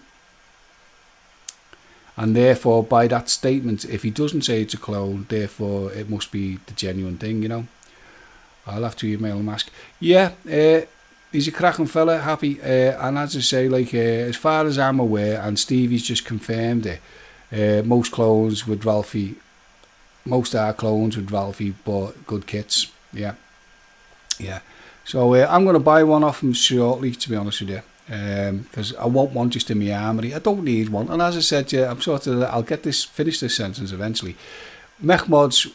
And therefore, by that statement, if he doesn't say it's a clone, therefore it must be the genuine thing, you know. I'll have to email him, ask. Yeah, he's a cracking fella, Happy. And as I say, like, as far as I'm aware, and Stevie's just confirmed it, most clones with Ralphie, most are clones with Ralphie, but good kits. Yeah. Yeah, so I'm going to buy one off him shortly, to be honest with you, because I want one just in my armoury. I don't need one, and as I said, yeah, I'll finish this sentence eventually. Mech mods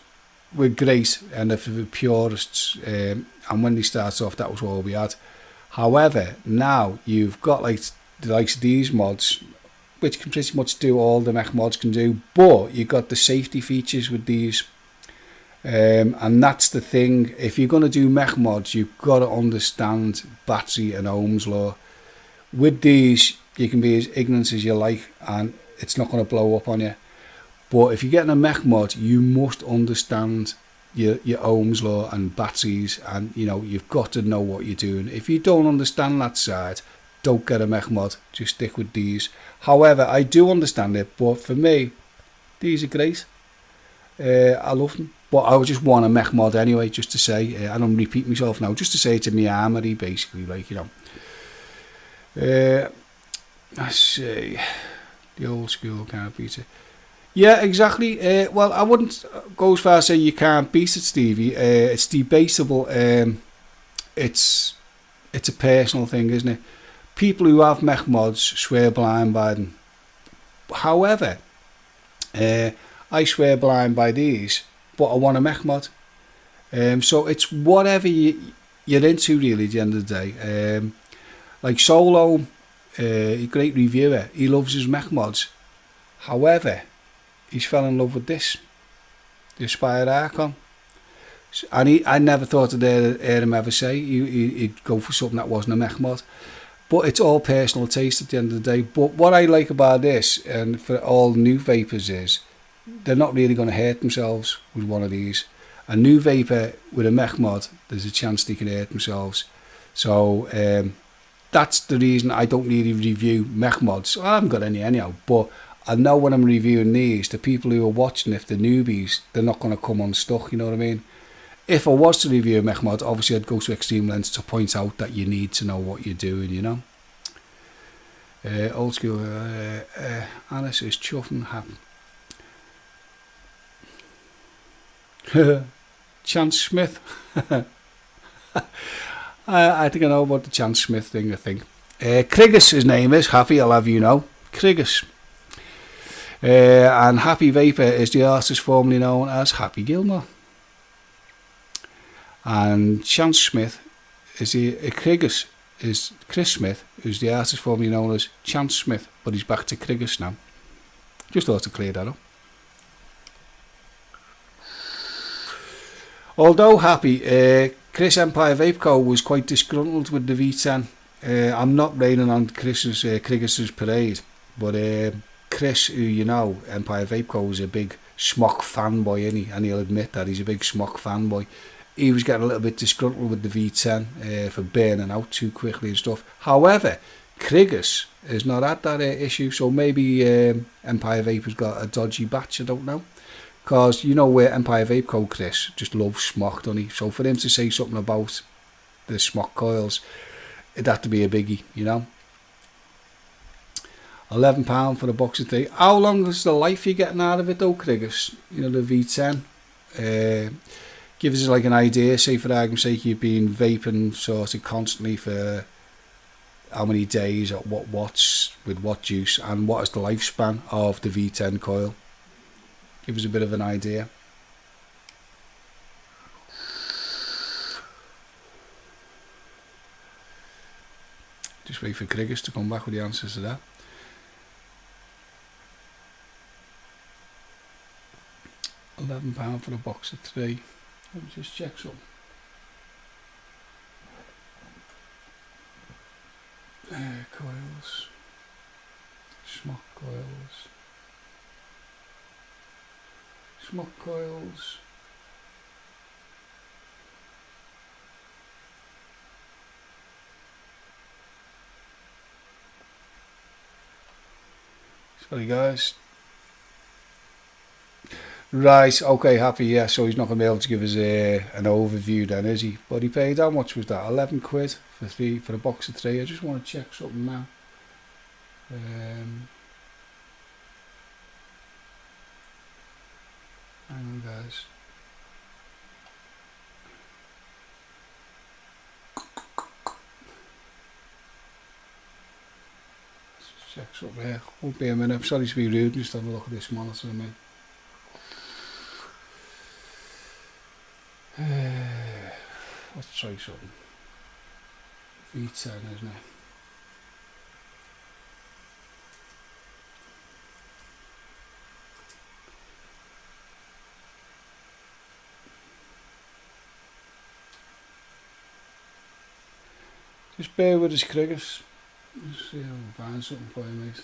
were great, and they're for the purists, and when they started off, that was all we had. However, now you've got, like, the likes of these mods, which can pretty much do all the mech mods can do, but you've got the safety features with these. And that's the thing. If you're going to do mech mods, you've got to understand battery and Ohm's law. With these, you can be as ignorant as you like, and it's not going to blow up on you. But if you're getting a mech mod, you must understand your Ohm's law and batteries, and you know you've got to know what you're doing. If you don't understand that side, don't get a mech mod. Just stick with these. However, I do understand it, but for me, these are great. I love them. But I would just want a mech mod anyway, just to say, I don't repeat myself now, just to say it's in my armoury, basically, like, you know. I say, the old school can't beat it. Yeah, exactly. Well, I wouldn't go as far as say you can't beat it, Stevie. It's debatable. It's a personal thing, isn't it? People who have mech mods swear blind by them. However, I swear blind by these, but I want a mech mod. So it's whatever you're into, really, at the end of the day. Like Solo, a great reviewer, he loves his mech mods. However, he's fell in love with this, the Aspire Archon. And I never thought I'd hear him ever say he'd go for something that wasn't a mech mod. But it's all personal taste at the end of the day. But what I like about this, and for all new vapors, is they're not really going to hurt themselves with one of these. A new vapor with a mech mod, there's a chance they can hurt themselves. So that's the reason I don't really review mech mods. I haven't got any anyhow, but I know when I'm reviewing these, the people who are watching, if they're newbies, they're not going to come unstuck, you know what I mean? If I was to review a mech mod, obviously I'd go to extreme lengths to point out that you need to know what you're doing, you know? Old school, Anna says, chuffing happen. Chance Smith. I think I know about the Chance Smith thing, I think. Krigus, his name is, Happy, I'll have you know. Krigus. And Happy Vapor is the artist formerly known as Happy Gilmore. And Chance Smith is Krigus is Chris Smith, who's the artist formerly known as Chance Smith, but he's back to Krigus now. Just thought to clear that up. Although Happy, Chris Empire Vape Co was quite disgruntled with the V10. I'm not raining on Krigus's parade, but Chris, who you know, Empire Vape Co, is a big Smock fanboy, isn't he? And he'll admit that he's a big Smock fanboy. He was getting a little bit disgruntled with the V10 for burning out too quickly and stuff. However, Krigus has not had that issue, so maybe Empire Vape has got a dodgy batch, I don't know. Because you know where Empire Vape Co. Chris just loves smock, doesn't he? So for him to say something about the smock coils, it'd have to be a biggie, you know. £11 for a box of 3. How long is the life you're getting out of it though, Kriggers? You know, the V10. Give us like an idea. Say for argument's sake, you've been vaping sort of constantly for how many days, at what watts, with what juice, and what is the lifespan of the V10 coil? Give us a bit of an idea. Just wait for Kriggers to come back with the answers to that. £11 for a box of 3. Let me just check some. Coils. Smock coils. Smock coils. Sorry guys. Right, okay, happy, yeah, so he's not going to be able to give us an overview then, is he? But he paid, how much was that? 11 quid for a box of 3. I just want to check something now. Hang on guys. Let's check something here. Won't be a minute. I'm sorry to be rude, just have a look at this monitor a minute. Let's try something. V10, isn't it? Just bear with us, Kriggers. Let's see if I can find something for you, mate.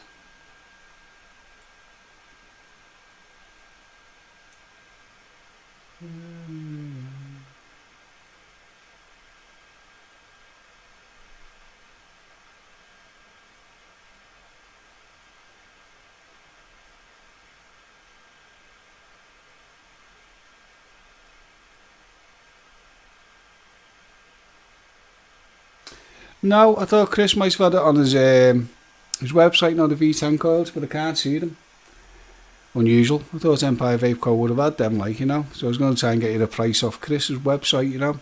No, I thought Chris might have had it on his website now, the V10 coils, but I can't see them. Unusual. I thought Empire Vape Co. would have had them, like, you know. So I was going to try and get you the price off Chris's website, you know.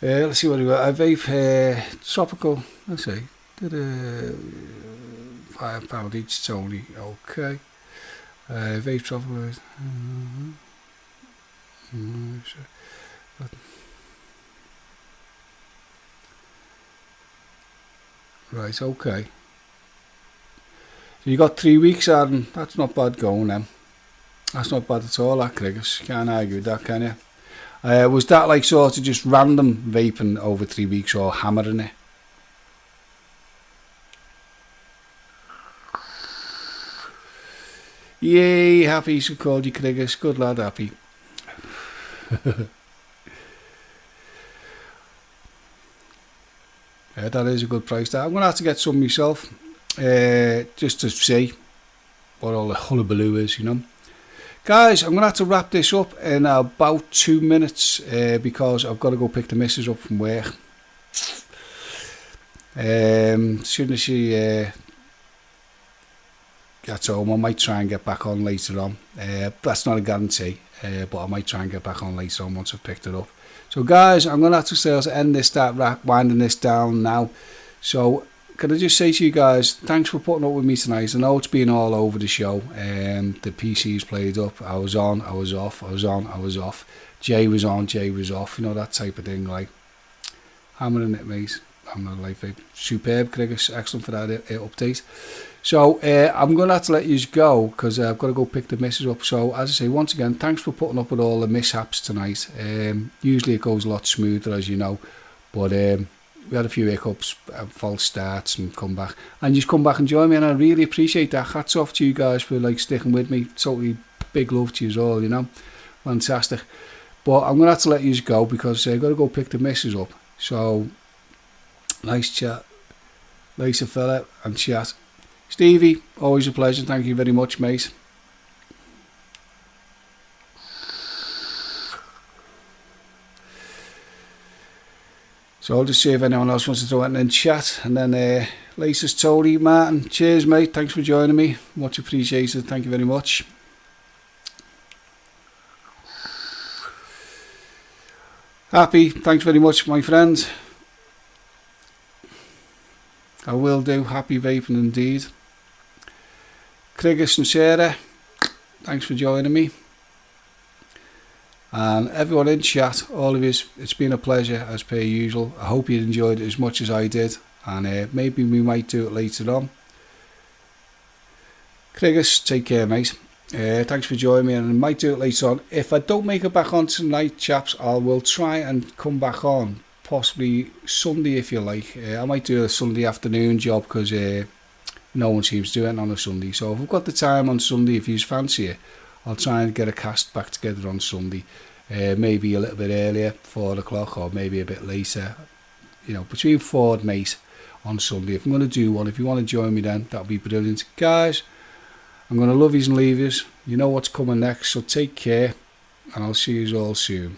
Let's see what we got. I vape tropical. Let's see. £5 each. It's only okay. Vape tropical. Right, okay. So you got 3 weeks, Adam. That's not bad going then. That's not bad at all, that, Kriggers. Can't argue with that, can you? Was that like sort of just random vaping over 3 weeks or hammering it? Yay, happy to call you, Kriggers. Good lad, happy. Yeah, that is a good price. I'm going to have to get some myself, just to see what all the hullabaloo is, you know. Guys, I'm going to have to wrap this up in about 2 minutes, because I've got to go pick the missus up from work. As soon as she gets home, I might try and get back on later on. That's not a guarantee, but I might try and get back on later on once I've picked it up. So guys, I'm going to have to say to end this, start winding this down now. So can I just say to you guys, thanks for putting up with me tonight. I know it's been all over the show. The PC's played up. I was on, I was off, I was on, I was off. Jay was on, Jay was off. You know, that type of thing. Like, hammering it, mate. I'm not like superb, Kriggers. Excellent for that update. So I'm going to have to let you go because I've got to go pick the missus up. So as I say, once again, thanks for putting up with all the mishaps tonight. Usually it goes a lot smoother, as you know, but we had a few hiccups, false starts and come back. And just come back and join me, and I really appreciate that. Hats off to you guys for like sticking with me. Totally big love to you all, you know. Fantastic. But I'm going to have to let you go because I've got to go pick the missus up. So nice chat. Nice fella and chat. Stevie, always a pleasure. Thank you very much, mate. So I'll just see if anyone else wants to throw anything in chat. And then Lisa's Tony, Martin, cheers mate, thanks for joining me, much appreciated, thank you very much. Happy, thanks very much my friend. I will do, happy vaping indeed. Crigus and Sarah, thanks for joining me. And everyone in chat, all of you, it's been a pleasure as per usual. I hope you enjoyed it as much as I did, and maybe we might do it later on. Crigus, take care mate. Thanks for joining me, and I might do it later on. If I don't make it back on tonight, chaps, I will try and come back on, possibly Sunday if you like. I might do a Sunday afternoon job because no one seems to do it on a Sunday. So if I've got the time on Sunday, if you fancy it, I'll try and get a cast back together on Sunday. Maybe a little bit earlier, 4 o'clock, or maybe a bit later. You know, between 4 and 8 on Sunday. If I'm going to do one, if you want to join me then, that'll be brilliant. Guys, I'm going to love yous and leave yous. You know what's coming next, so take care, and I'll see yous all soon.